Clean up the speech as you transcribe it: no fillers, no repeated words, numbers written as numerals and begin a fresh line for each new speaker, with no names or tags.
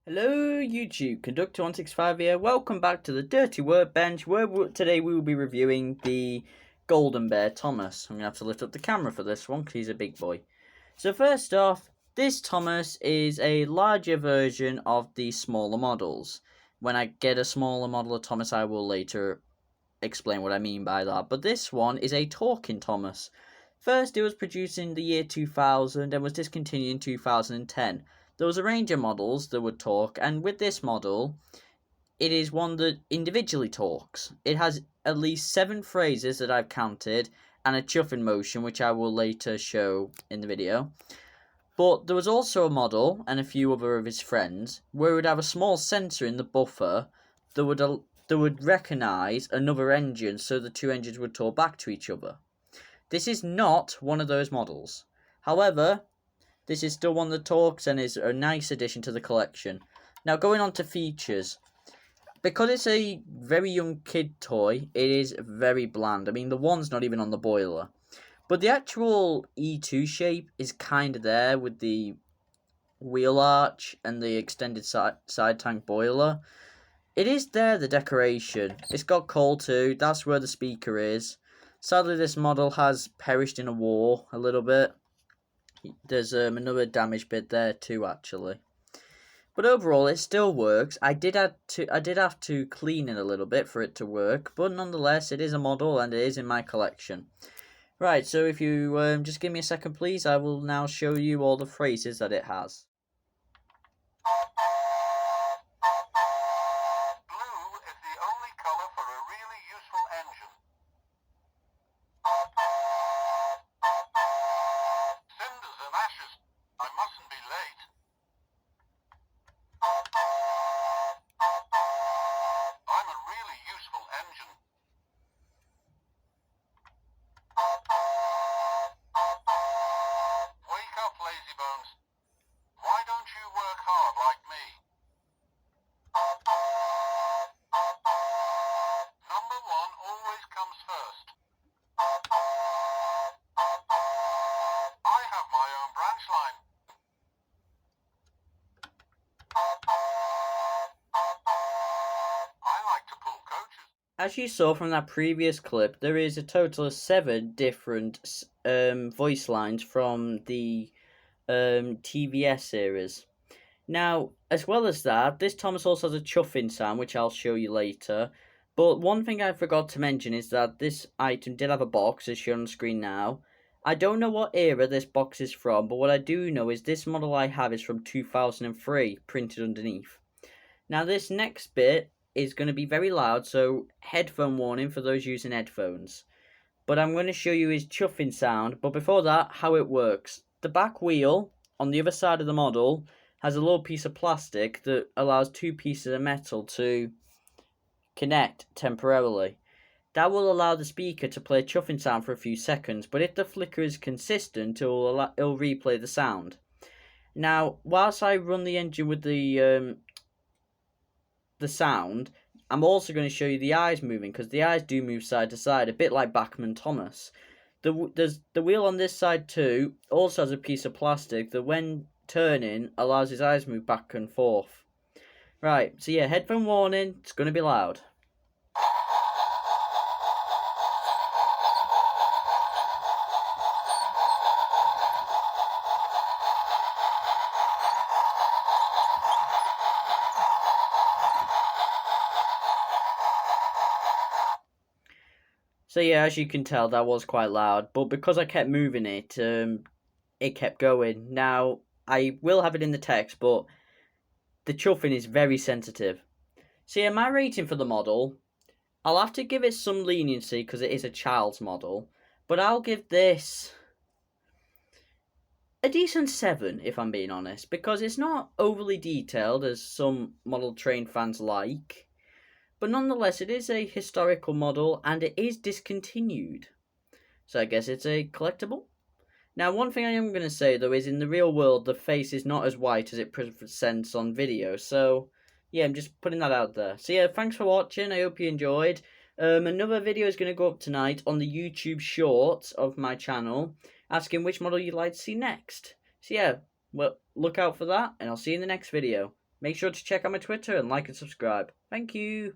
Hello YouTube, Conductor165 here. Welcome back to the Dirty Workbench, where today we will be reviewing the Golden Bear Thomas. I'm going to have to lift up the camera for this one because he's a big boy. So first off, this Thomas is a larger version of the smaller models. When I get a smaller model of Thomas, I will later explain what I mean by that. But this one is a talking Thomas. First, it was produced in the year 2000 and was discontinued in 2010. There was a range of models that would talk, and with this model, it is one that individually talks. It has at least 7 phrases that I've counted, and a chuffing motion, which I will later show in the video. But there was also a model, and a few other of his friends, where it would have a small sensor in the buffer that would recognise another engine, so the two engines would talk back to each other. This is not one of those models. However, this is still one that talks and is a nice addition to the collection. Now, going on to features. Because it's a very young kid toy, it is very bland. I mean, the one's not even on the boiler. But the actual E2 shape is kind of there with the wheel arch and the extended side tank boiler. It is there, the decoration. It's got coal too. That's where the speaker is. Sadly, this model has perished in a war a little bit. There's another damaged bit there too, actually. But overall, it still works. I did have to clean it a little bit for it to work, but nonetheless, it is a model and it is in my collection. Right, so if you just give me a second, please, I will now show you all the phrases that it has.
Blue is the only color for a really useful engine. Cinders and ashes. I mustn't be late. I'm a really useful engine. Wake up, lazy bones. Why don't you work hard like me? Number 1 always comes first. I have my own branch line. I like to pull coaches.
As you saw from that previous clip, there is a total of 7 different voice lines from the TVS series. Now, as well as that, this Thomas also has a chuffing sound, which I'll show you later. But one thing I forgot to mention is that this item did have a box, as shown on the screen now. I don't know what era this box is from, but what I do know is this model I have is from 2003, printed underneath. Now, this next bit is going to be very loud, so headphone warning for those using headphones. But I'm going to show you his chuffing sound, but before that, how it works. The back wheel, on the other side of the model, has a little piece of plastic that allows 2 pieces of metal to connect temporarily. That will allow the speaker to play a chuffing sound for a few seconds, but if the flicker is consistent, it'll replay the sound. Now, whilst I run the engine with the sound, I'm also going to show you the eyes moving, because the eyes do move side to side, a bit like Bachman Thomas. The wheel on this side too also has a piece of plastic that when turning allows his eyes to move back and forth. Right, so yeah, headphone warning, it's going to be loud. So yeah, as you can tell, that was quite loud, but because I kept moving it, it kept going. Now, I will have it in the text, but the chuffing is very sensitive. So yeah, my rating for the model, I'll have to give it some leniency because it is a child's model, but I'll give this a decent 7, if I'm being honest, because it's not overly detailed as some model train fans like. But nonetheless, it is a historical model, and it is discontinued. So I guess it's a collectible. Now, one thing I am going to say, though, is in the real world, the face is not as white as it presents on video. So, yeah, I'm just putting that out there. So, yeah, thanks for watching. I hope you enjoyed. Another video is going to go up tonight on the YouTube Shorts of my channel, asking which model you'd like to see next. So, yeah, well, look out for that, and I'll see you in the next video. Make sure to check out my Twitter and like and subscribe. Thank you.